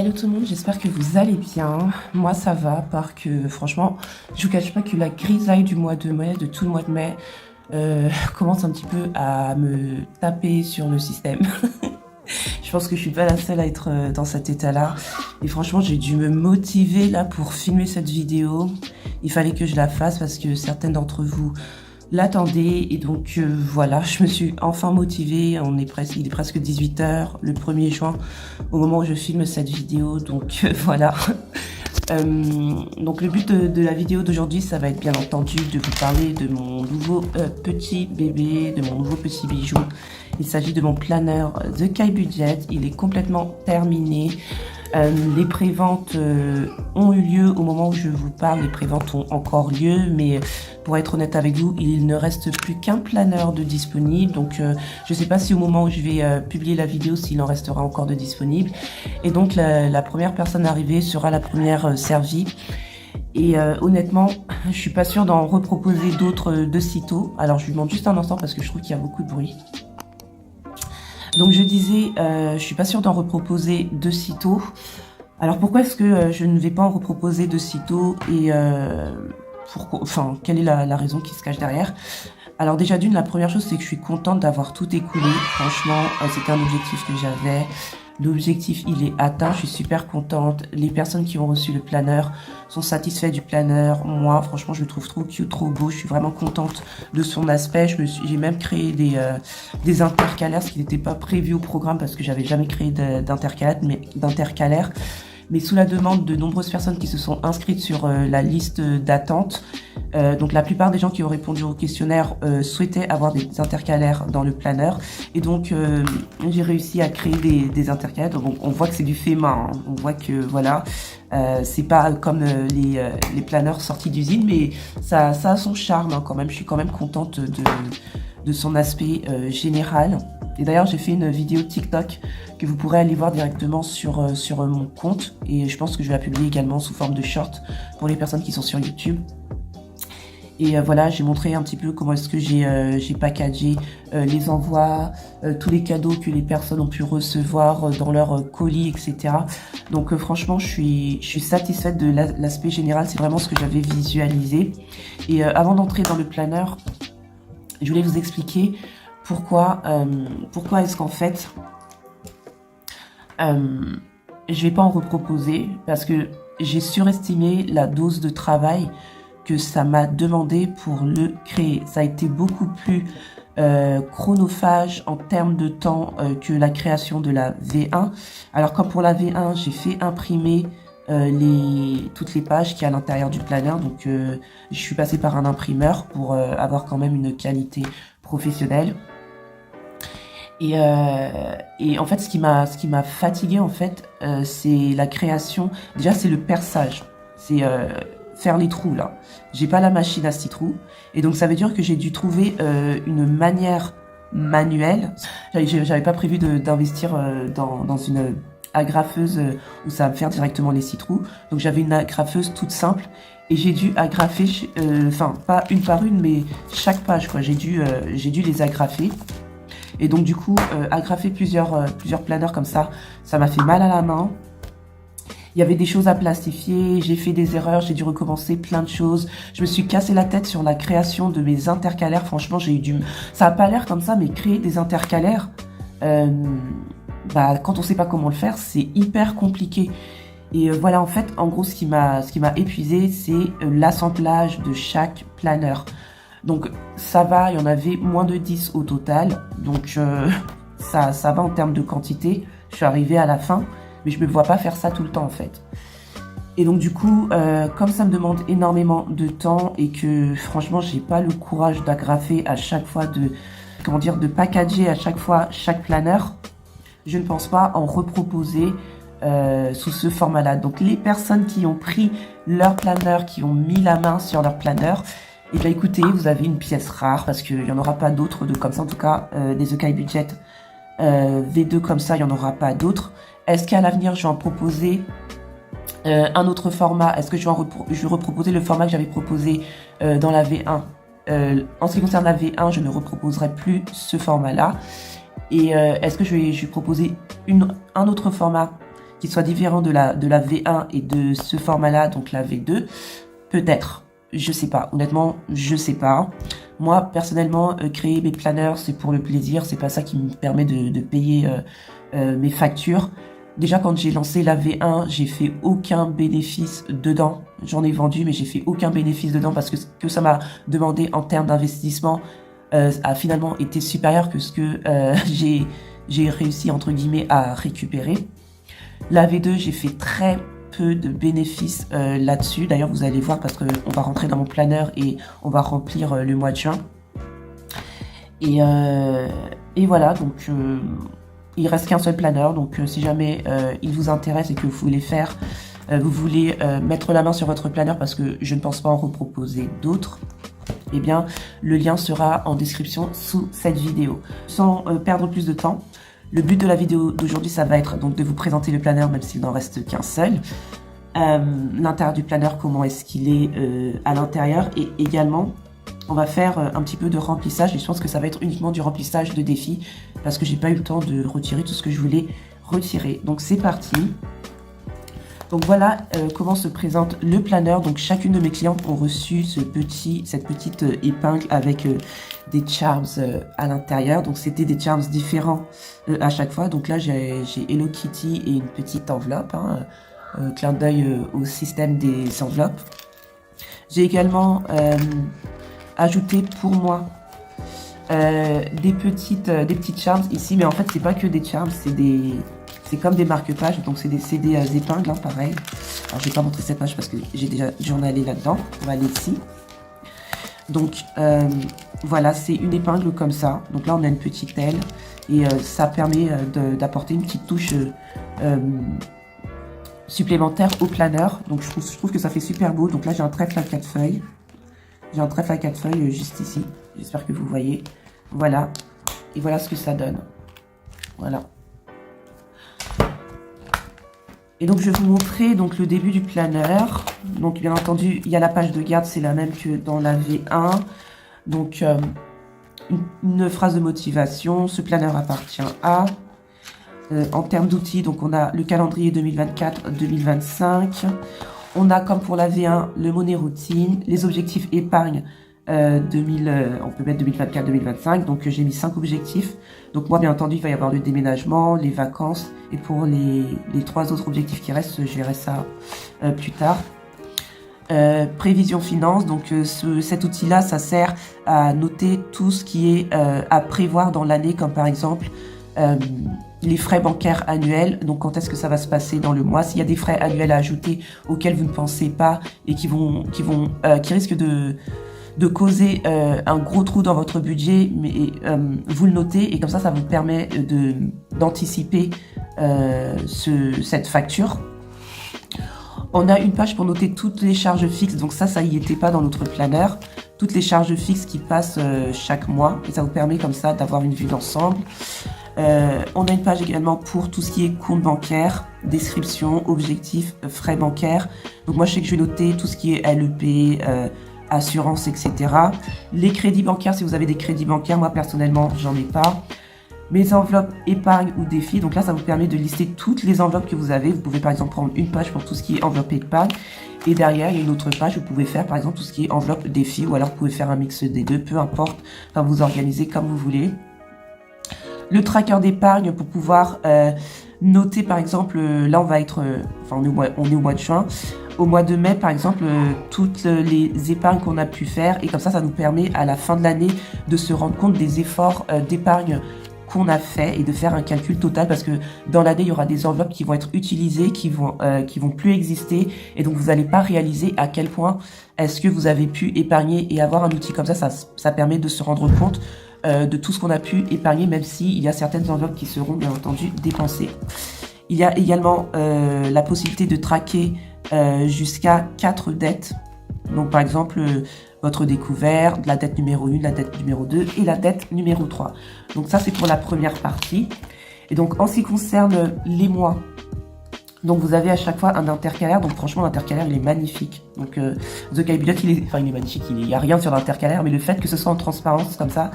Hello tout le monde, j'espère que vous allez bien. Moi ça va, à part que franchement, je vous cache pas que la grisaille du mois de mai, de tout le mois de mai, commence un petit peu à me taper sur le système. Je pense que je suis pas la seule à être dans cet état-là. Et franchement, j'ai dû me motiver là pour filmer cette vidéo. Il fallait que je la fasse parce que certaines d'entre vous l'attendaient. Et donc voilà, je me suis enfin motivée. Il est presque 18 h le 1er juin au moment où je filme cette vidéo. Donc voilà. Donc le but de la vidéo d'aujourd'hui, ça va être bien entendu de vous parler de mon nouveau petit bébé, de mon nouveau petit bijou. Il s'agit de mon planeur The Kai Budget. Il est complètement terminé. Les préventes ont eu lieu au moment où je vous parle. Les préventes ont encore lieu, mais pour être honnête avec vous, il ne reste plus qu'un planeur de disponible. Donc je ne sais pas si au moment où je vais publier la vidéo, s'il en restera encore de disponible. Et donc la première personne arrivée sera la première servie. Et honnêtement, je suis pas sûre d'en reproposer d'autres de sitôt. Alors je lui demande juste un instant parce que je trouve qu'il y a beaucoup de bruit. Donc je disais, je suis pas sûre d'en reproposer de sitôt. Alors pourquoi est-ce que je ne vais pas en reproposer de sitôt et quelle est la raison qui se cache derrière? Alors déjà d'une, la première chose c'est que je suis contente d'avoir tout écoulé. Franchement, c'était un objectif que j'avais. L'objectif, il est atteint, je suis super contente. Les personnes qui ont reçu le planeur sont satisfaits du planeur. Moi, franchement, je le trouve trop cute, trop beau. Je suis vraiment contente de son aspect. J'ai même créé des intercalaires, ce qui n'était pas prévu au programme parce que j'avais jamais créé d'intercalaires. Mais sous la demande de nombreuses personnes qui se sont inscrites sur la liste d'attente. Donc la plupart des gens qui ont répondu au questionnaire souhaitaient avoir des intercalaires dans le planeur. Et donc j'ai réussi à créer des intercalaires. Donc on voit que c'est du fait main. Hein. On voit que voilà, c'est pas comme les planeurs sortis d'usine, mais ça a son charme hein, quand même. Je suis quand même contente de son aspect général. Et d'ailleurs, j'ai fait une vidéo TikTok que vous pourrez aller voir directement sur mon compte. Et je pense que je vais la publier également sous forme de short pour les personnes qui sont sur YouTube. Et voilà, j'ai montré un petit peu comment est-ce que j'ai packagé les envois, tous les cadeaux que les personnes ont pu recevoir dans leur colis, etc. Donc franchement, je suis satisfaite de l'aspect général. C'est vraiment ce que j'avais visualisé. Et avant d'entrer dans le planeur, je voulais vous expliquer pourquoi est-ce qu'en fait je vais pas en reproposer parce que j'ai surestimé la dose de travail que ça m'a demandé pour le créer. Ça a été beaucoup plus chronophage en termes de temps que la création de la V1. Alors comme pour la V1, j'ai fait imprimer toutes les pages qui est à l'intérieur du planeur. Donc je suis passée par un imprimeur pour avoir quand même une qualité professionnelle. Et en fait, ce qui m'a fatiguée en fait, c'est la création. Déjà, c'est le perçage. C'est faire les trous là. J'ai pas la machine à 6 trous, et donc ça veut dire que j'ai dû trouver une manière manuelle. J'avais pas prévu d'investir dans une agrafeuse où ça va me faire directement les 6 trous. Donc j'avais une agrafeuse toute simple et j'ai dû agrafer, pas une par une, mais chaque page quoi. J'ai dû les agrafer. Et donc du coup, agrafer plusieurs planeurs comme ça m'a fait mal à la main. Il y avait des choses à plastifier, j'ai fait des erreurs, j'ai dû recommencer plein de choses. Je me suis cassé la tête sur la création de mes intercalaires. Franchement, ça a pas l'air comme ça, mais créer des intercalaires, quand on sait pas comment le faire, c'est hyper compliqué. Et voilà, en fait, en gros, ce qui m'a épuisé, c'est l'assemblage de chaque planeur. Donc ça va, il y en avait moins de 10 au total. Donc ça va en termes de quantité. Je suis arrivée à la fin, mais je me vois pas faire ça tout le temps en fait. Et donc du coup, comme ça me demande énormément de temps et que franchement j'ai pas le courage d'agrafer à chaque fois, de packager à chaque fois chaque planeur, je ne pense pas en reproposer sous ce format-là. Donc les personnes qui ont pris leur planeur, qui ont mis la main sur leur planeur, et bien écoutez, vous avez une pièce rare parce qu'il n'y en aura pas d'autres comme ça, en tout cas des The Kai Budget V2 comme ça, il n'y en aura pas d'autres. Est-ce qu'à l'avenir je vais en proposer un autre format? Est-ce que je vais reproposer le format que j'avais proposé dans la V1? En ce qui concerne la V1, je ne reproposerai plus ce format là. Et est-ce que je vais proposer un autre format qui soit différent de la V1 et de ce format-là, donc la V2, peut-être. Je sais pas. Honnêtement, je sais pas. Moi, personnellement, créer mes planners, c'est pour le plaisir. C'est pas ça qui me permet de payer mes factures. Déjà, quand j'ai lancé la V1, j'ai fait aucun bénéfice dedans. J'en ai vendu, mais j'ai fait aucun bénéfice dedans parce que ce que ça m'a demandé en termes d'investissement a finalement été supérieur que ce que j'ai réussi, entre guillemets, à récupérer. La V2, j'ai fait très peu de bénéfices là-dessus. D'ailleurs, vous allez voir parce qu'on va rentrer dans mon planner et on va remplir le mois de juin. Et voilà, donc il reste qu'un seul planner. Donc si jamais il vous intéresse et que vous voulez faire, vous voulez mettre la main sur votre planner parce que je ne pense pas en reproposer d'autres, eh bien le lien sera en description sous cette vidéo. Sans perdre plus de temps, le but de la vidéo d'aujourd'hui, ça va être donc de vous présenter le planner, même s'il n'en reste qu'un seul. L'intérieur du planner, comment est-ce qu'il est, à l'intérieur. Et également, on va faire un petit peu de remplissage. Et je pense que ça va être uniquement du remplissage de défis, parce que j'ai pas eu le temps de retirer tout ce que je voulais retirer. Donc c'est parti. Donc voilà comment se présente le planner. Donc chacune de mes clientes ont reçu cette petite épingle avec des charms à l'intérieur. Donc c'était des charms différents à chaque fois. Donc là j'ai Hello Kitty et une petite enveloppe. Clin d'œil au système des enveloppes. J'ai également ajouté pour moi des petites charms ici. Mais en fait c'est pas que des charms, c'est comme des marque-pages, donc c'est des épingles, hein, pareil. Alors, je vais pas montrer cette page parce que j'ai déjà journalé là-dedans. On va aller ici. Donc, voilà, c'est une épingle comme ça. Donc là, on a une petite aile. Et ça permet d'apporter une petite touche supplémentaire au planner. Donc, je trouve que ça fait super beau. Donc là, j'ai un trèfle à 4 feuilles. J'ai un trèfle à 4 feuilles juste ici. J'espère que vous voyez. Voilà. Et voilà ce que ça donne. Voilà. Et donc, je vais vous montrer donc, le début du planner. Donc, bien entendu, il y a la page de garde, c'est la même que dans la V1. Donc, une phrase de motivation. Ce planner appartient à. En termes d'outils, donc on a le calendrier 2024-2025. On a, comme pour la V1, le money routine, les objectifs épargne. On peut mettre 2024-2025, donc j'ai mis 5 objectifs. Donc moi, bien entendu, il va y avoir le déménagement, les vacances, et pour les 3 autres objectifs qui restent, je verrai ça plus tard. Prévision finance, donc cet outil-là, ça sert à noter tout ce qui est à prévoir dans l'année, comme par exemple les frais bancaires annuels, donc quand est-ce que ça va se passer dans le mois, s'il y a des frais annuels à ajouter auxquels vous ne pensez pas et qui risquent de causer un gros trou dans votre budget, mais vous le notez et comme ça vous permet d'anticiper cette facture. On a une page pour noter toutes les charges fixes, donc ça y était pas dans notre planner, toutes les charges fixes qui passent chaque mois et ça vous permet comme ça d'avoir une vue d'ensemble. On a une page également pour tout ce qui est compte bancaire, description, objectifs, frais bancaires. Donc moi je sais que je vais noter tout ce qui est LEP, assurance, etc. Les crédits bancaires, si vous avez des crédits bancaires, moi personnellement j'en ai pas. Mes enveloppes épargne ou défi, donc là ça vous permet de lister toutes les enveloppes que vous avez. Vous pouvez par exemple prendre une page pour tout ce qui est enveloppe épargne et derrière il y a une autre page où vous pouvez faire par exemple tout ce qui est enveloppe défi ou alors vous pouvez faire un mix des deux, peu importe, enfin vous organisez comme vous voulez. Le tracker d'épargne pour pouvoir noter par exemple, là on va être, on est au mois de juin, au mois de mai par exemple, toutes les épargnes qu'on a pu faire et comme ça nous permet à la fin de l'année de se rendre compte des efforts d'épargne qu'on a fait et de faire un calcul total parce que dans l'année il y aura des enveloppes qui vont être utilisées, qui vont plus exister et donc vous n'allez pas réaliser à quel point est-ce que vous avez pu épargner et avoir un outil comme ça permet de se rendre compte de tout ce qu'on a pu épargner, même s'il y a certaines enveloppes qui seront bien entendu dépensées. Il y a également la possibilité de traquer jusqu'à 4 dettes. Donc par exemple, votre découvert, la dette numéro 1, la dette numéro 2 et la dette numéro 3. Donc ça c'est pour la première partie. Et donc en ce qui concerne les mois, donc vous avez à chaque fois un intercalaire, donc franchement l'intercalaire il est magnifique. Donc The Guy Bullet il est magnifique, il n'y a rien sur l'intercalaire, mais le fait que ce soit en transparence comme ça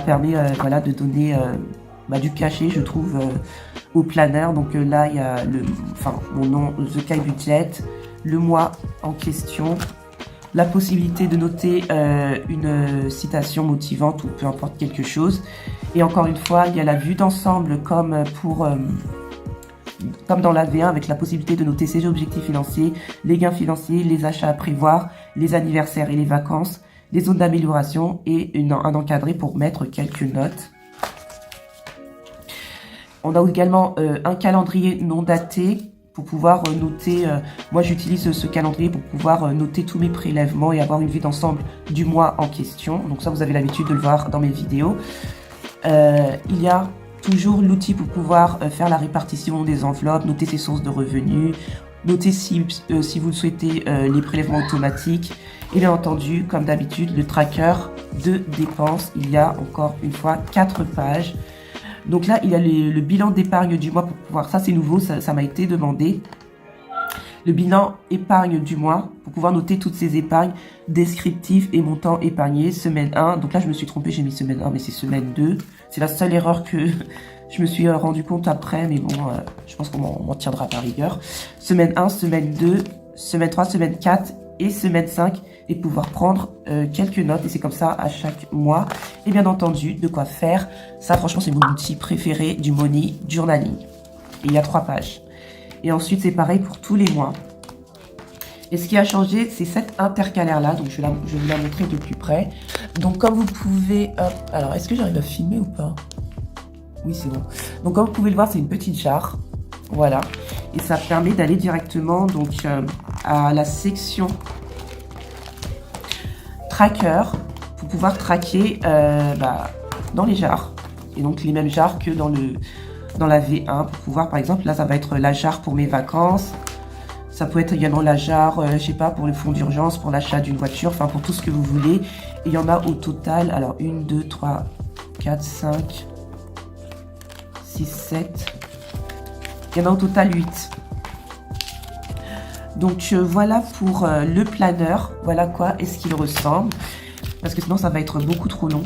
permet voilà, de donner du cachet, je trouve, au planner. Donc là, il y a mon nom, The Kai Budget, le mois en question, la possibilité de noter une citation motivante ou peu importe quelque chose. Et encore une fois, il y a la vue d'ensemble comme dans la V1 avec la possibilité de noter ses objectifs financiers, les gains financiers, les achats à prévoir, les anniversaires et les vacances, les zones d'amélioration et un encadré pour mettre quelques notes. On a également un calendrier non daté pour pouvoir noter, moi j'utilise ce calendrier pour pouvoir noter tous mes prélèvements et avoir une vue d'ensemble du mois en question. Donc ça, vous avez l'habitude de le voir dans mes vidéos. Il y a toujours l'outil pour pouvoir faire la répartition des enveloppes, noter ses sources de revenus, noter si vous le souhaitez les prélèvements automatiques et bien entendu, comme d'habitude, le tracker de dépenses. Il y a encore une fois 4 pages. Donc là, il y a le bilan d'épargne du mois pour pouvoir, ça c'est nouveau, ça m'a été demandé. Le bilan épargne du mois pour pouvoir noter toutes ces épargnes, descriptifs et montants épargnés, semaine 1. Donc là, je me suis trompée, j'ai mis semaine 1, mais c'est semaine 2. C'est la seule erreur que je me suis rendu compte après, mais bon, je pense qu'on m'en tiendra par rigueur. Semaine 1, semaine 2, semaine 3, semaine 4 et semaine 5 et pouvoir prendre quelques notes et c'est comme ça à chaque mois. Et bien entendu, de quoi faire. Ça, franchement, c'est mon outil préféré du money journaling. Et il y a 3 pages. Et ensuite, c'est pareil pour tous les mois. Et ce qui a changé, c'est cette intercalaire-là. Donc, je vais vous la montrer de plus près. Donc, comme vous pouvez... alors, est-ce que j'arrive à filmer ou pas? Oui, c'est bon. Donc, comme vous pouvez le voir, c'est une petite jarre. Voilà. Et ça permet d'aller directement donc, à la section tracker pour pouvoir traquer dans les jarres. Et donc, les mêmes jarres que dans la V1 pour pouvoir, par exemple, là, ça va être la jarre pour mes vacances. Ça peut être également la jarre, je sais pas, pour le fonds d'urgence, pour l'achat d'une voiture, enfin, pour tout ce que vous voulez. Et il y en a au total, alors, 1, 2, 3, 4, 5, 6, 7. Il y en a au total 8. Donc, voilà pour le planeur. Voilà quoi est-ce qu'il ressemble. Parce que sinon, ça va être beaucoup trop long.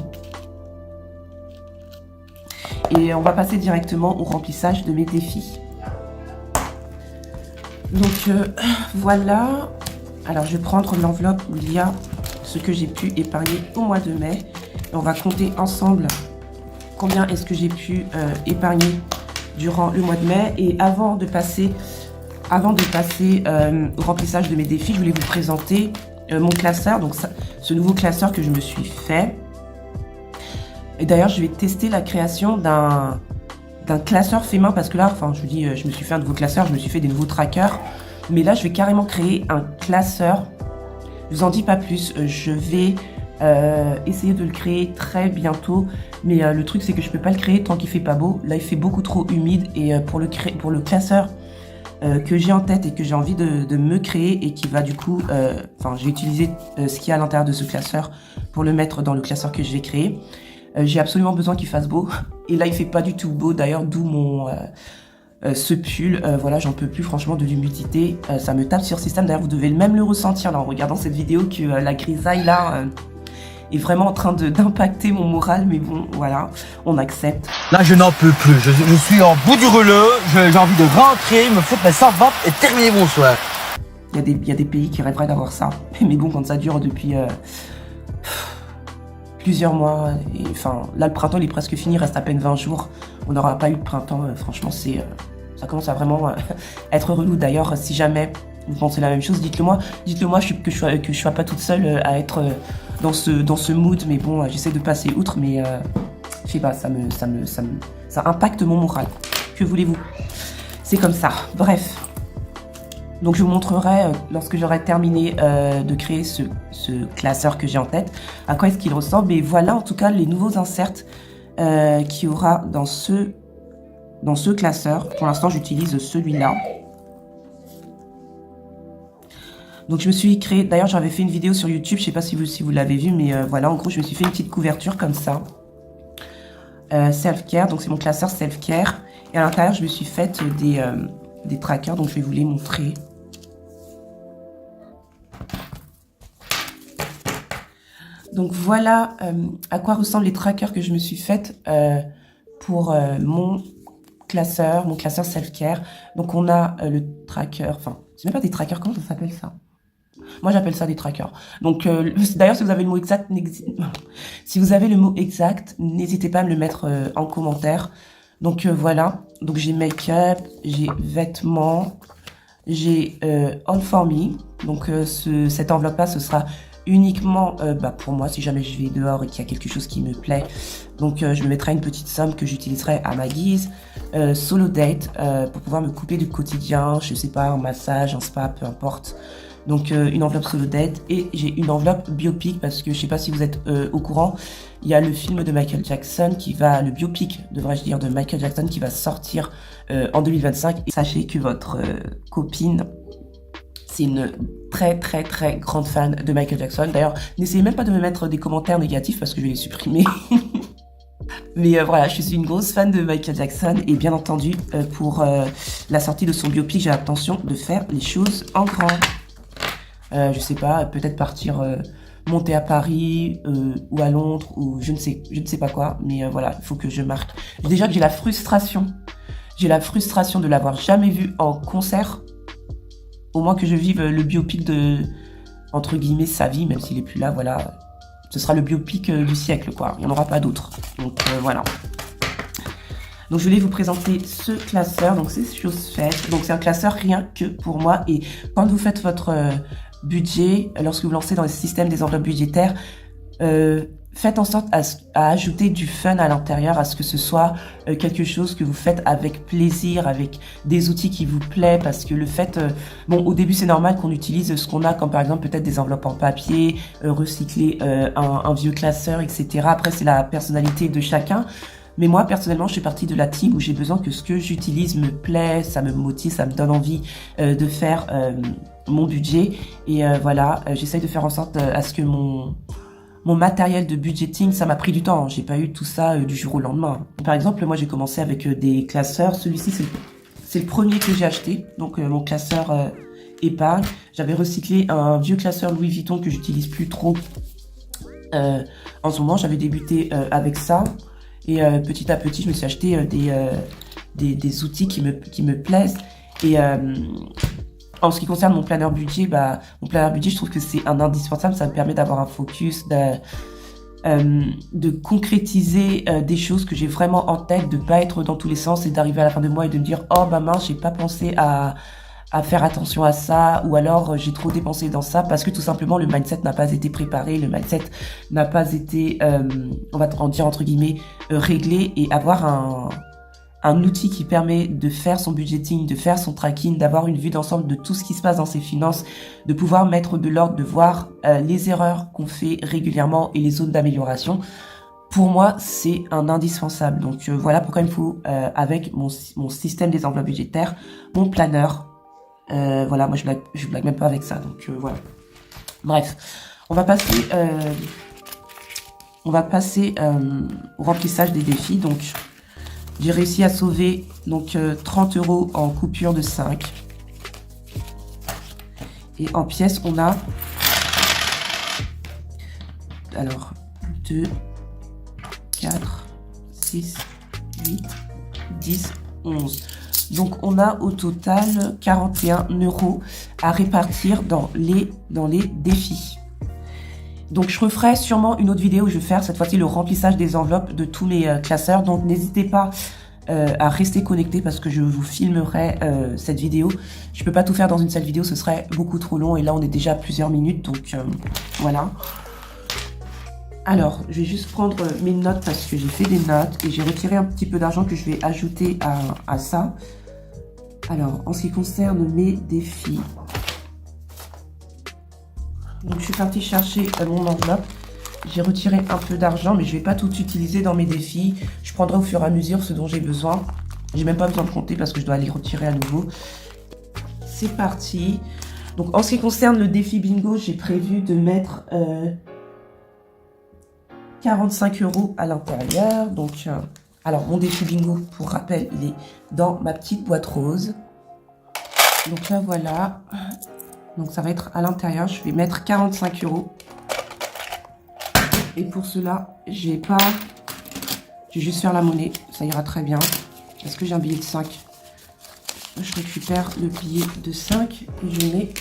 Et on va passer directement au remplissage de mes défis. Donc voilà. Alors je vais prendre l'enveloppe où il y a ce que j'ai pu épargner au mois de mai. Et on va compter ensemble combien est-ce que j'ai pu épargner durant le mois de mai. Et avant de passer au remplissage de mes défis, je voulais vous présenter mon classeur. Donc ce nouveau classeur que je me suis fait. Et d'ailleurs, je vais tester la création d'un classeur fait main parce que là, enfin, je vous dis, je me suis fait un nouveau classeur, je me suis fait des nouveaux trackers. Mais là, je vais carrément créer un classeur. Je vous en dis pas plus. Je vais essayer de le créer très bientôt. Mais le truc, c'est que je peux pas le créer tant qu'il fait pas beau. Là, il fait beaucoup trop humide. Et pour le classeur que j'ai en tête et que j'ai envie de me créer et qui va du coup... je vais utiliser ce qu'il y a à l'intérieur de ce classeur pour le mettre dans le classeur que je vais créer. J'ai absolument besoin qu'il fasse beau. Et là, il fait pas du tout beau. D'ailleurs, d'où mon ce pull. Voilà, j'en peux plus, franchement, de l'humidité. Ça me tape sur le système. D'ailleurs, vous devez même le ressentir là en regardant cette vidéo que la grisaille là est vraiment en train d'impacter mon moral. Mais bon, voilà, on accepte. Là, je n'en peux plus. Je suis en bout du rouleau. J'ai envie de rentrer, me foutre mes servantes et terminer mon soir. Il y a des pays qui rêveraient d'avoir ça. Mais bon, quand ça dure depuis... plusieurs mois, et enfin là le printemps il est presque fini, il reste à peine 20 jours, on n'aura pas eu de printemps, franchement ça commence à vraiment être relou. D'ailleurs, si jamais vous pensez la même chose, dites-le moi que je sois pas toute seule à être dans ce mood, mais bon, j'essaie de passer outre, mais je sais pas, ça impacte mon moral, que voulez-vous, c'est comme ça. Bref, donc je vous montrerai lorsque j'aurai terminé de créer ce classeur que j'ai en tête, à quoi est-ce qu'il ressemble. Et voilà en tout cas les nouveaux inserts qu'il y aura dans ce classeur. Pour l'instant j'utilise celui-là. Donc je me suis créé, d'ailleurs j'avais fait une vidéo sur YouTube, je sais pas si vous l'avez vu, mais voilà, en gros je me suis fait une petite couverture comme ça. Self-care, donc c'est mon classeur self-care. Et à l'intérieur je me suis fait des trackers, donc je vais vous les montrer. Donc voilà à quoi ressemblent les trackers que je me suis fait pour mon classeur self-care. Donc on a le tracker, enfin, c'est même pas des trackers, comment ça s'appelle ça? Moi j'appelle ça des trackers. Donc d'ailleurs si vous avez le mot exact, si vous avez le mot exact, n'hésitez pas à me le mettre en commentaire. Donc voilà, donc j'ai make-up, j'ai vêtements, j'ai All For Me. Donc cette enveloppe-là, ce sera uniquement pour moi si jamais je vais dehors et qu'il y a quelque chose qui me plaît. Donc je me mettrai une petite somme que j'utiliserai à ma guise. Solo date pour pouvoir me couper du quotidien, je sais pas, un massage, un spa, peu importe. Donc une enveloppe solo date et j'ai une enveloppe biopic parce que je sais pas si vous êtes au courant, il y a le film de Michael Jackson le biopic devrais-je dire de Michael Jackson qui va sortir en 2025. Et sachez que votre copine, c'est une très très très grande fan de Michael Jackson. D'ailleurs, n'essayez même pas de me mettre des commentaires négatifs parce que je vais les supprimer. Mais voilà, je suis une grosse fan de Michael Jackson et bien entendu, pour la sortie de son biopic, j'ai l'intention de faire les choses en grand. Je sais pas, peut-être partir monter à Paris ou à Londres ou je ne sais pas quoi, mais voilà, il faut que je marque. Déjà que j'ai la frustration de l'avoir jamais vu en concert. Au moins que je vive le biopic de, entre guillemets, sa vie, même s'il est plus là, voilà. Ce sera le biopic du siècle, quoi. Il n'y en aura pas d'autre. Donc voilà. Donc je voulais vous présenter ce classeur, donc c'est chose faite. Donc c'est un classeur rien que pour moi. Et quand vous faites votre budget, lorsque vous lancez dans le système des enveloppes budgétaires, faites en sorte à ajouter du fun à l'intérieur, à ce que ce soit quelque chose que vous faites avec plaisir, avec des outils qui vous plaisent, parce que le fait, bon, au début c'est normal qu'on utilise ce qu'on a, comme par exemple peut-être des enveloppes en papier, recycler un vieux classeur, etc. Après c'est la personnalité de chacun. Mais moi, personnellement, je suis partie de la team où j'ai besoin que ce que j'utilise me plaît, ça me motive, ça me donne envie de faire mon budget. Et voilà, j'essaye de faire en sorte à ce que mon matériel de budgeting, ça m'a pris du temps. J'ai pas eu tout ça du jour au lendemain. Par exemple, moi, j'ai commencé avec des classeurs. Celui-ci, c'est le premier que j'ai acheté. Donc, mon classeur épargne. J'avais recyclé un vieux classeur Louis Vuitton que j'utilise plus trop. En ce moment, j'avais débuté avec ça. Et petit à petit, je me suis acheté des outils qui me plaisent. Et en ce qui concerne mon planeur budget, je trouve que c'est un indispensable. Ça me permet d'avoir un focus, de concrétiser des choses que j'ai vraiment en tête, de pas être dans tous les sens et d'arriver à la fin de mois et de me dire « Oh, bah mince, j'ai pas pensé à faire attention à ça, ou alors j'ai trop dépensé dans ça parce que tout simplement le mindset n'a pas été préparé, le mindset n'a pas été, on va en dire entre guillemets, réglé. Et avoir un outil qui permet de faire son budgeting, de faire son tracking, d'avoir une vue d'ensemble de tout ce qui se passe dans ses finances, de pouvoir mettre de l'ordre, de voir les erreurs qu'on fait régulièrement et les zones d'amélioration. Pour moi, c'est un indispensable. Donc voilà pourquoi il me faut, avec mon système des enveloppes budgétaires, mon planeur. Voilà, moi je blague même pas avec ça, donc voilà. Bref, on va passer au remplissage des défis. Donc j'ai réussi à sauver 30 € en coupure de 5. Et en pièces, on a alors 2, 4, 6, 8, 10, 11. Donc on a au total 41 € à répartir dans les défis. Donc je referai sûrement une autre vidéo où je vais faire cette fois-ci le remplissage des enveloppes de tous mes classeurs. Donc n'hésitez pas à rester connecté parce que je vous filmerai cette vidéo. Je peux pas tout faire dans une seule vidéo, ce serait beaucoup trop long et là on est déjà à plusieurs minutes, donc voilà. Alors, je vais juste prendre mes notes parce que j'ai fait des notes et j'ai retiré un petit peu d'argent que je vais ajouter à ça. Alors, en ce qui concerne mes défis, donc je suis partie chercher mon enveloppe. J'ai retiré un peu d'argent, mais je ne vais pas tout utiliser dans mes défis. Je prendrai au fur et à mesure ce dont j'ai besoin. J'ai même pas besoin de compter parce que je dois aller retirer à nouveau. C'est parti. Donc, en ce qui concerne le défi bingo, j'ai prévu de mettre 45 € à l'intérieur. Donc, alors mon défi bingo, pour rappel, il est dans ma petite boîte rose. Donc là, voilà. Donc ça va être à l'intérieur. Je vais mettre 45 €. Et pour cela, j'ai pas Je vais juste faire la monnaie, ça ira très bien. Est-ce que j'ai un billet de 5? Je récupère le billet de 5 et je mets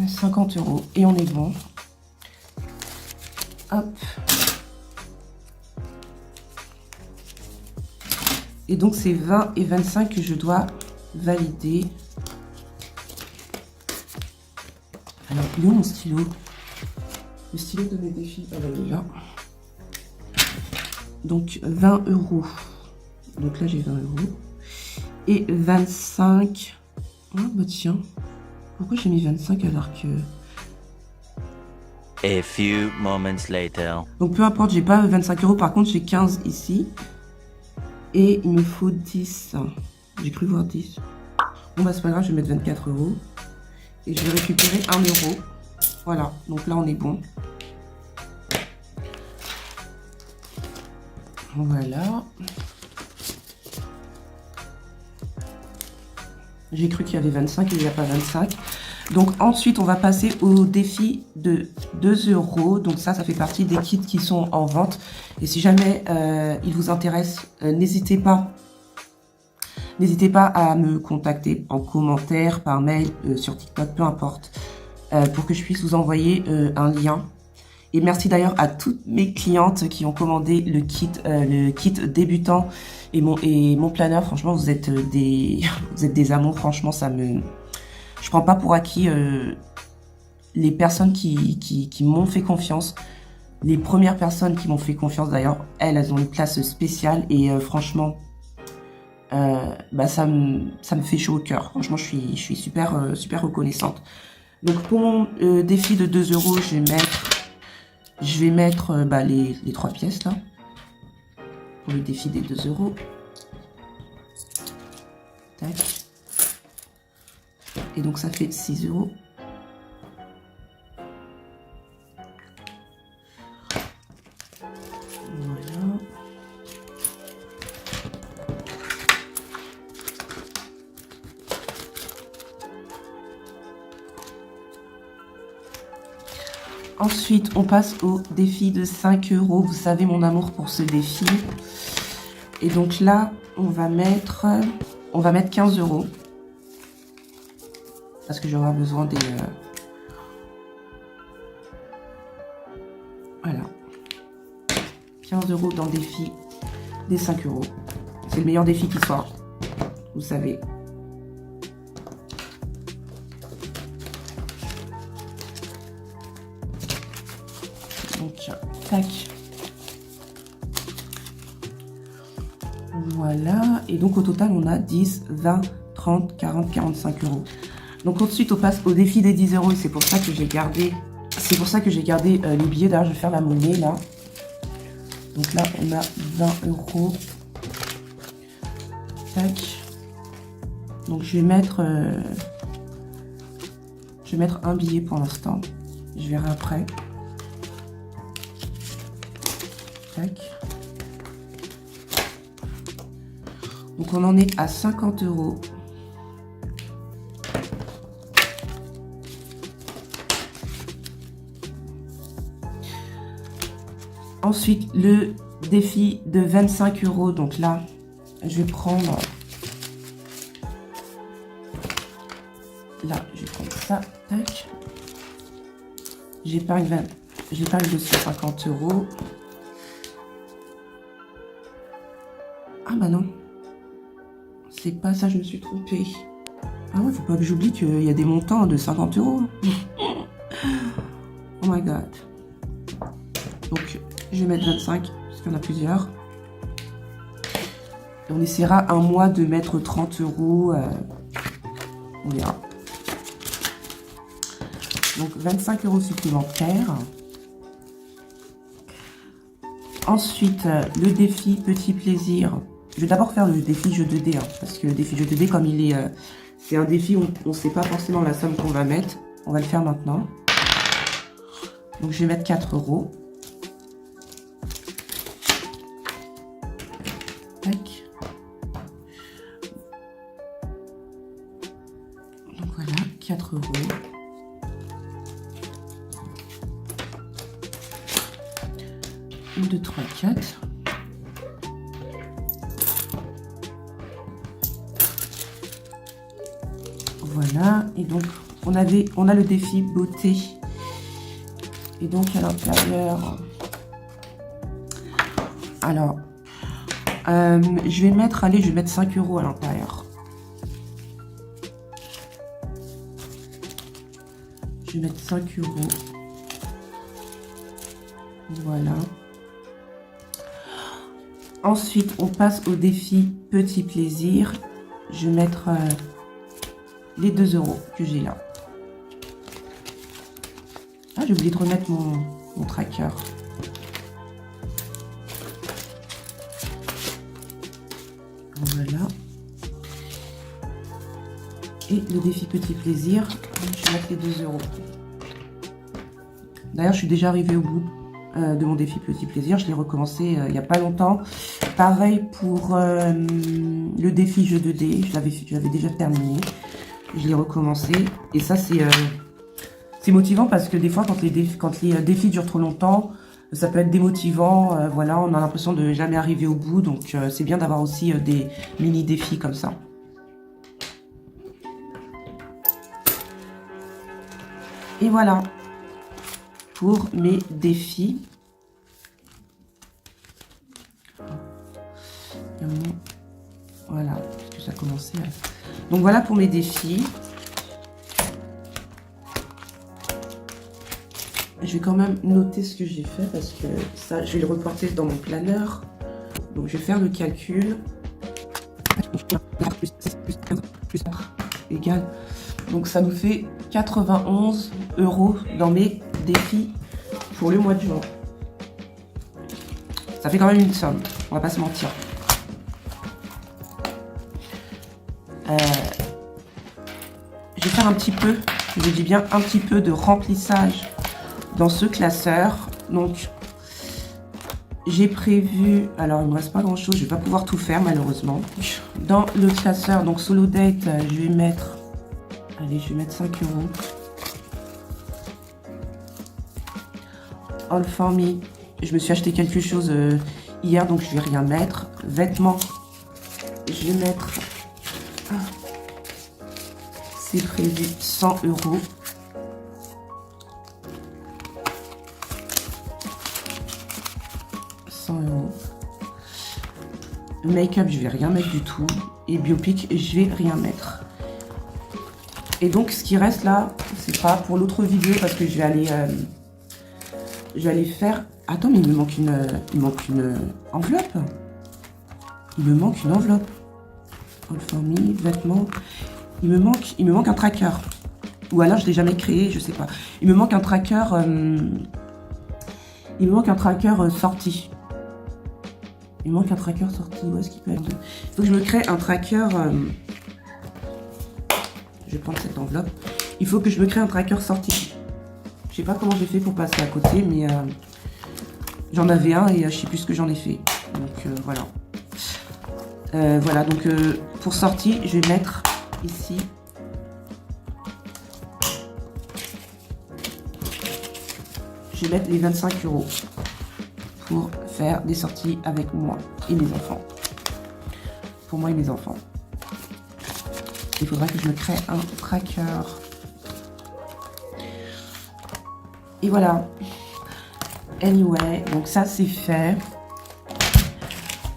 50 € et on est bon. Hop. Et donc c'est 20 et 25 que je dois valider. Alors, il est où mon stylo? Le stylo de mes défis, ah ben, il est là. Donc 20 €. Donc là j'ai 20 €. Et 25. Ah bah tiens. Pourquoi j'ai mis 25 alors que... A few moments later. Donc peu importe, j'ai pas 25 €. Par contre j'ai 15 ici. Et il me faut 10. J'ai cru voir 10. Bon bah c'est pas grave, je vais mettre 24 €. Et je vais récupérer 1 €. Voilà, donc là on est bon. Voilà. J'ai cru qu'il y avait 25 et il n'y a pas 25. Donc ensuite, on va passer au défi de 2 €. Donc ça fait partie des kits qui sont en vente. Et si jamais il vous intéresse, n'hésitez pas à me contacter en commentaire, par mail, sur TikTok, peu importe, pour que je puisse vous envoyer un lien. Et merci d'ailleurs à toutes mes clientes qui ont commandé le kit débutant et mon planeur. Franchement, vous êtes des amours. Franchement, je prends pas pour acquis les personnes qui m'ont fait confiance. Les premières personnes qui m'ont fait confiance d'ailleurs, elles ont une place spéciale et franchement, bah ça me fait chaud au cœur. Franchement, je suis super reconnaissante. Donc pour mon défi de 2 €, je vais mettre les 3 pièces là, pour le défi des 2 €. Tac. Et donc ça fait 6 €. Voilà. Ensuite, on passe au défi de 5 €. Vous savez mon amour pour ce défi. Et donc là, on va mettre 15 €. Parce que j'aurai besoin des... Voilà. 15 € dans le défi des 5 €. C'est le meilleur défi qui soit. Vous savez. Donc, tac. Voilà. Et donc, au total, on a 10, 20, 30, 40, 45 €. Donc, ensuite, on passe au défi des 10 € et c'est pour ça que j'ai gardé... les billets. D'ailleurs, je vais faire la monnaie, là. Donc là, on a 20 €. Tac. Donc, je vais mettre un billet pour l'instant. Je verrai après. Tac. Donc on en est à 50 €. Ensuite, le défi de 25 €. Donc là, je vais prendre... Là, je vais prendre ça. Tac. J'épargne 250 €. Ah bah non. C'est pas ça, je me suis trompée. Ah ouais, faut pas que j'oublie qu'il y a des montants de 50 €. Oh my god. Donc, je vais mettre 25, parce qu'il y en a plusieurs. Et on essaiera un mois de mettre 30 €. On verra. Donc, 25 € supplémentaires. Ensuite, le défi petit plaisir. Je vais d'abord faire le défi jeu 2D, hein, parce que le défi jeu 2D, comme il est... c'est un défi où on ne sait pas forcément la somme qu'on va mettre. On va le faire maintenant. Donc, je vais mettre 4 €. Tac. Donc, voilà, 4 €. 1, 2, 3, 4. Voilà, et donc on a le défi beauté. Et donc à l'intérieur, alors, je vais mettre 5 € à l'intérieur. Je vais mettre 5 €. Voilà. Ensuite, on passe au défi petit plaisir. Je vais mettre les 2 € que j'ai là. Ah, j'ai oublié de remettre mon tracker. Voilà. Et le défi petit plaisir, je vais mettre les 2 €. D'ailleurs, je suis déjà arrivée au bout de mon défi petit plaisir. Je l'ai recommencé il n'y a pas longtemps. Pareil pour le défi jeu de dés. Je l'avais déjà terminé. Je l'ai recommencé. Et ça, c'est motivant parce que des fois, quand les défis durent trop longtemps, ça peut être démotivant. Voilà, on a l'impression de jamais arriver au bout. Donc, c'est bien d'avoir aussi des mini-défis comme ça. Et voilà pour mes défis. Voilà, parce que ça a commencé. Donc voilà pour mes défis. Je vais quand même noter ce que j'ai fait parce que ça, je vais le reporter dans mon planeur. Donc je vais faire le calcul. Plus 4 égale. Donc ça nous fait 91 € dans mes défis pour le mois de juin. Ça fait quand même une somme, on va pas se mentir. Je vais faire un petit peu, je dis bien un petit peu de remplissage dans ce classeur. Donc j'ai prévu, alors il me reste pas grand chose, je vais pas pouvoir tout faire malheureusement. Dans le classeur, donc solo date, je vais mettre 5 €. All for me, je me suis acheté quelque chose hier, donc je vais rien mettre. Vêtements, je vais mettre, c'est prévu 100 €. Make-up, je vais rien mettre du tout. Et Biopic, je vais rien mettre. Et donc, ce qui reste là, c'est pas pour l'autre vidéo parce que je vais aller faire. Attends, mais il me manque une enveloppe. Il me manque une enveloppe. All for me, vêtements. Il me manque un tracker. Ou alors je l'ai jamais créé, je sais pas. Il me manque un tracker. Il me manque un tracker sorti. Il me manque un tracker sorti. Où est-ce qu'il peut être? Il faut que je me crée un tracker. Je vais prendre cette enveloppe. Il faut que je me crée un tracker sorti. Je sais pas comment j'ai fait pour passer à côté, mais j'en avais un et je sais plus ce que j'en ai fait. Donc voilà. Voilà, donc pour sortie, je vais mettre ici. Je vais mettre les 25 € pour faire des sorties avec moi et mes enfants. Pour moi et mes enfants. Il faudra que je me crée un tracker. Et voilà. Anyway, donc ça c'est fait.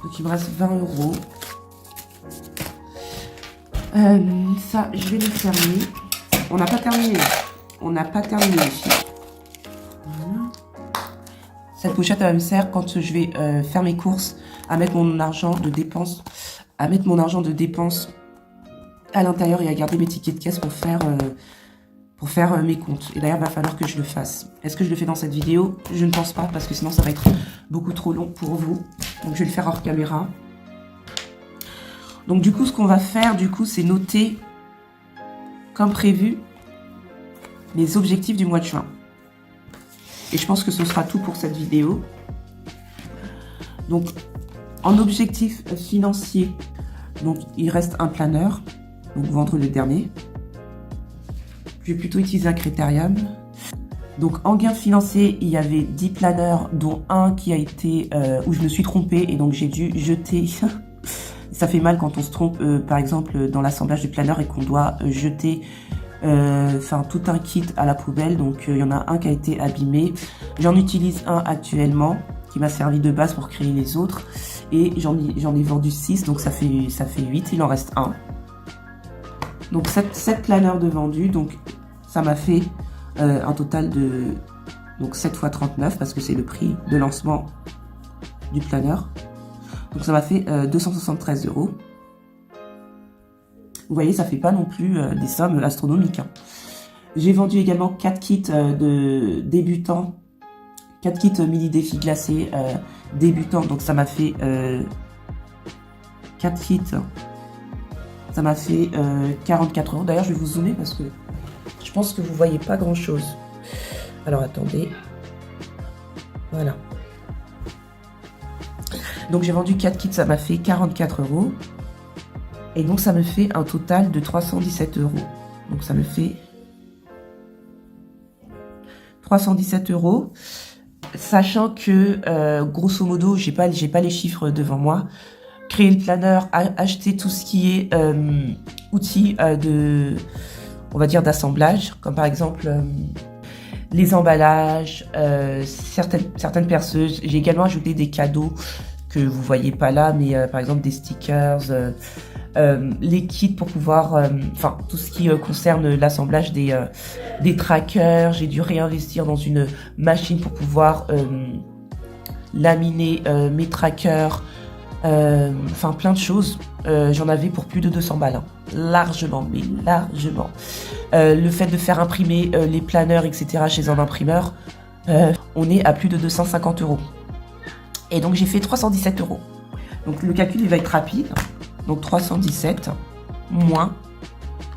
Donc il me reste 20 €. Ça, je vais le fermer. On n'a pas terminé. On n'a pas terminé les filles. Voilà. Cette pochette, elle me sert quand je vais faire mes courses, à mettre mon argent de dépense, à l'intérieur et à garder mes tickets de caisse pour faire mes comptes. Et d'ailleurs, il va falloir que je le fasse. Est-ce que je le fais dans cette vidéo? Je ne pense pas, parce que sinon ça va être beaucoup trop long pour vous. Donc je vais le faire hors caméra. Donc du coup, ce qu'on va faire, c'est noter, comme prévu, les objectifs du mois de juin. Et je pense que ce sera tout pour cette vidéo. Donc, en objectif financier, donc il reste un planeur, donc vendre le dernier. Je vais plutôt utiliser un Criterium. Donc en gain financier, il y avait 10 planeurs, dont un qui a été où je me suis trompée et donc j'ai dû jeter ça fait mal quand on se trompe, par exemple, dans l'assemblage du planeur et qu'on doit jeter tout un kit à la poubelle. Donc il y en a un qui a été abîmé. J'en utilise un actuellement qui m'a servi de base pour créer les autres. Et j'en ai vendu 6, donc ça fait 8, il en reste un. Donc 7 planeurs de vendus, donc ça m'a fait un total de 7 x 39 parce que c'est le prix de lancement du planeur. Donc ça m'a fait 273 €. Vous voyez, ça fait pas non plus des sommes astronomiques. Hein. J'ai vendu également 4 kits de débutants, 4 kits mini défis glacés débutants. Donc ça m'a fait 4 kits. Ça m'a fait 44 €. D'ailleurs, je vais vous zoomer parce que je pense que vous voyez pas grand chose. Alors attendez. Voilà. Donc j'ai vendu 4 kits, ça m'a fait 44 €. Et donc ça me fait un total de 317 €. Donc ça me fait 317 €. Sachant que grosso modo, j'ai pas les chiffres devant moi. Créer le planeur, acheter tout ce qui est outils on va dire d'assemblage, comme par exemple les emballages, certaines perceuses. J'ai également ajouté des cadeaux que vous voyez pas là, mais par exemple des stickers, les kits pour pouvoir, tout ce qui concerne l'assemblage des trackers. J'ai dû réinvestir dans une machine pour pouvoir laminer mes trackers, plein de choses. J'en avais pour plus de 200 balles, hein. Largement, mais largement. Le fait de faire imprimer les planeurs, etc. chez un imprimeur, on est à plus de 250 €. Et donc j'ai fait 317 €. Donc le calcul il va être rapide. Donc 317 moins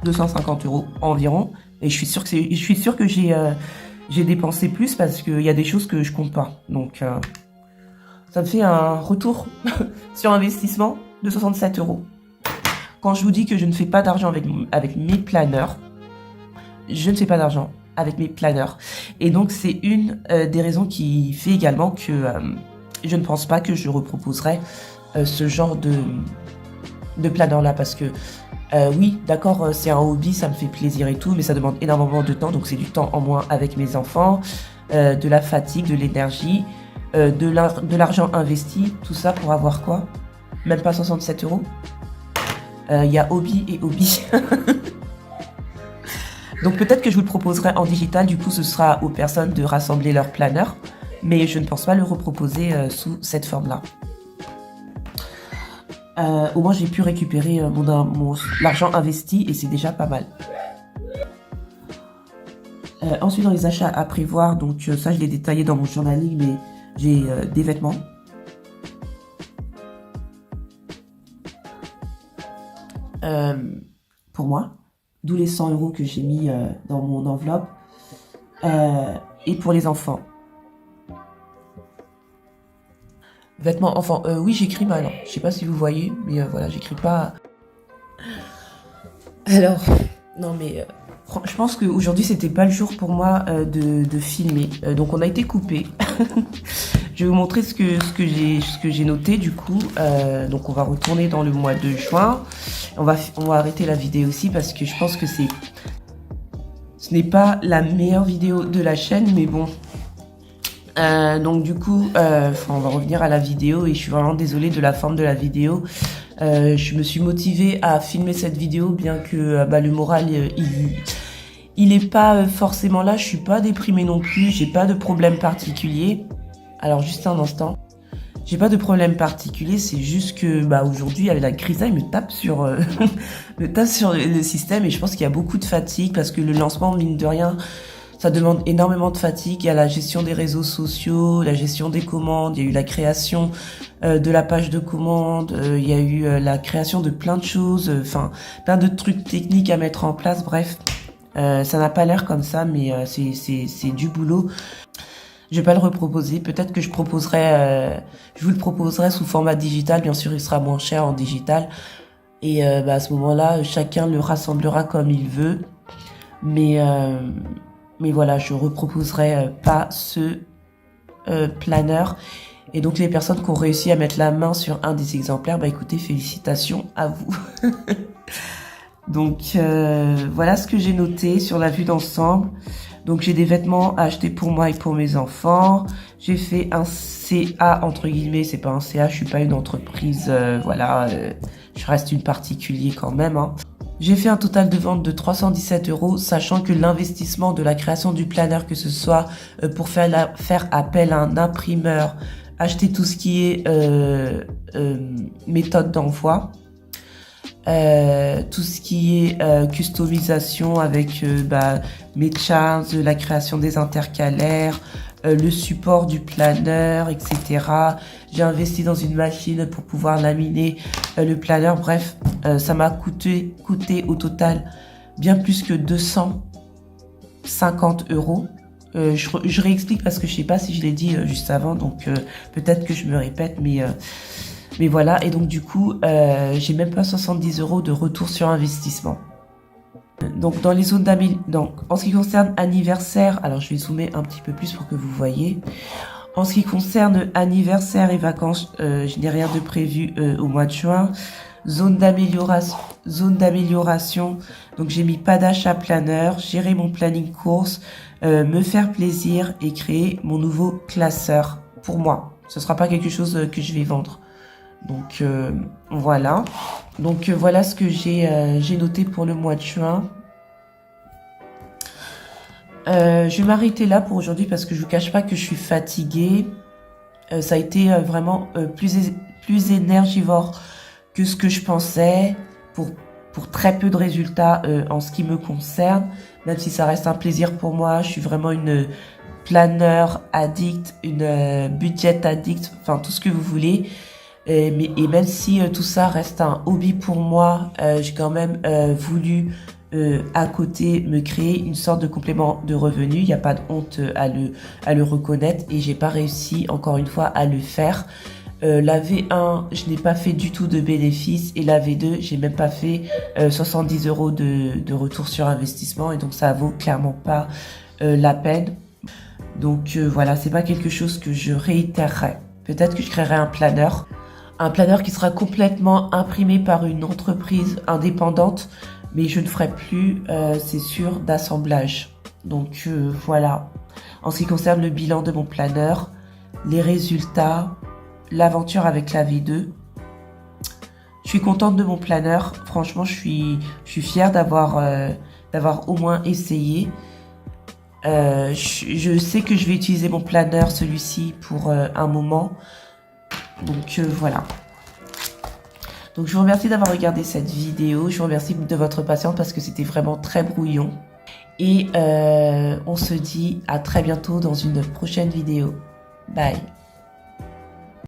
250 € environ. Et je suis sûr que j'ai dépensé plus parce qu'il y a des choses que je compte pas. Donc ça me fait un retour sur investissement de 67 €. Quand je vous dis que je ne fais pas d'argent avec mes planeurs, je ne fais pas d'argent avec mes planeurs. Et donc c'est une des raisons qui fait également que je ne pense pas que je reproposerai ce genre de planeur là, parce que oui, d'accord, c'est un hobby, ça me fait plaisir et tout, mais ça demande énormément de temps, donc c'est du temps en moins avec mes enfants, de la fatigue, de l'énergie, de l'argent investi, tout ça pour avoir quoi? Même pas 67 €. Il y a hobby et hobby. Donc peut-être que je vous le proposerai en digital, du coup ce sera aux personnes de rassembler leur planeur, mais je ne pense pas le reproposer sous cette forme-là. Au moins j'ai pu récupérer l'argent investi et c'est déjà pas mal. Ensuite dans les achats à prévoir, donc ça je l'ai détaillé dans mon journaling, mais j'ai des vêtements. Pour moi, d'où les 100 € que j'ai mis dans mon enveloppe, et pour les enfants. Vêtements enfants, oui j'écris mal, hein. Je sais pas si vous voyez, mais voilà, j'écris pas. Alors, non mais je pense qu'aujourd'hui c'était pas le jour pour moi de filmer, donc on a été coupé. Je vais vous montrer ce que j'ai noté du coup. Donc on va retourner dans le mois de juin. On va arrêter la vidéo aussi parce que je pense que ce n'est pas la meilleure vidéo de la chaîne, mais bon. Donc du coup, on va revenir à la vidéo et je suis vraiment désolée de la forme de la vidéo. Je me suis motivée à filmer cette vidéo, bien que le moral il est pas forcément là. Je suis pas déprimée non plus, j'ai pas de problème particulier. Alors juste un instant, j'ai pas de problème particulier, c'est juste que aujourd'hui avec la crise là, il me tape sur le système et je pense qu'il y a beaucoup de fatigue parce que le lancement, mine de rien, ça demande énormément de fatigue. Il y a la gestion des réseaux sociaux, la gestion des commandes, il y a eu la création de la page de commande, il y a eu la création de plein de choses, plein de trucs techniques à mettre en place, bref. Ça n'a pas l'air comme ça, mais c'est du boulot. Je vais pas le reproposer. Peut-être que je vous le proposerai sous format digital. Bien sûr, il sera moins cher en digital. Et à ce moment-là, chacun le rassemblera comme il veut. Mais voilà, je reproposerai pas ce planeur. Et donc les personnes qui ont réussi à mettre la main sur un des exemplaires, bah écoutez, félicitations à vous. Donc voilà ce que j'ai noté sur la vue d'ensemble. Donc j'ai des vêtements à acheter pour moi et pour mes enfants. J'ai fait un CA entre guillemets, c'est pas un CA, je suis pas une entreprise, voilà, je reste une particulier quand même. Hein. J'ai fait un total de vente de 317 €, sachant que l'investissement de la création du planner, que ce soit pour faire appel à un imprimeur, acheter tout ce qui est méthode d'envoi, tout ce qui est customisation avec mes charts, la création des intercalaires, le support du planeur, etc. J'ai investi dans une machine pour pouvoir laminer le planeur. Bref, ça m'a coûté au total bien plus que 250 €. Je réexplique parce que je sais pas si je l'ai dit juste avant, donc peut-être que je me répète, mais voilà. Et donc du coup, j'ai même pas 70 € de retour sur investissement. Donc dans les zones donc en ce qui concerne anniversaire, alors je vais zoomer un petit peu plus pour que vous voyez. En ce qui concerne anniversaire et vacances, je n'ai rien de prévu au mois de juin. Zone d'amélioration. Donc j'ai mis pas d'achat planeur, gérer mon planning course, me faire plaisir et créer mon nouveau classeur pour moi. Ce sera pas quelque chose que je vais vendre. Donc voilà. Donc voilà ce que j'ai noté pour le mois de juin. Je vais m'arrêter là pour aujourd'hui parce que je vous cache pas que je suis fatiguée. Ça a été vraiment plus énergivore que ce que je pensais pour très peu de résultats en ce qui me concerne. Même si ça reste un plaisir pour moi, je suis vraiment une planeur addict, une budget addict, enfin tout ce que vous voulez. Et même si tout ça reste un hobby pour moi, j'ai quand même voulu à côté me créer une sorte de complément de revenu. Il n'y a pas de honte à le reconnaître et j'ai pas réussi encore une fois à le faire. La V1, je n'ai pas fait du tout de bénéfices et la V2, j'ai même pas fait 70 € de retour sur investissement et donc ça vaut clairement pas la peine. Donc voilà, c'est pas quelque chose que je réitérerai. Peut-être que je créerai un planeur qui sera complètement imprimé par une entreprise indépendante, mais je ne ferai plus, c'est sûr, d'assemblage. Donc voilà. En ce qui concerne le bilan de mon planeur, les résultats, l'aventure avec la V2, je suis contente de mon planeur. Franchement, je suis fière d'avoir au moins essayé. Je sais que je vais utiliser mon planeur, celui-ci, pour un moment. Donc voilà. Donc je vous remercie d'avoir regardé cette vidéo. Je vous remercie de votre patience parce que c'était vraiment très brouillon. Et on se dit à très bientôt dans une prochaine vidéo. Bye.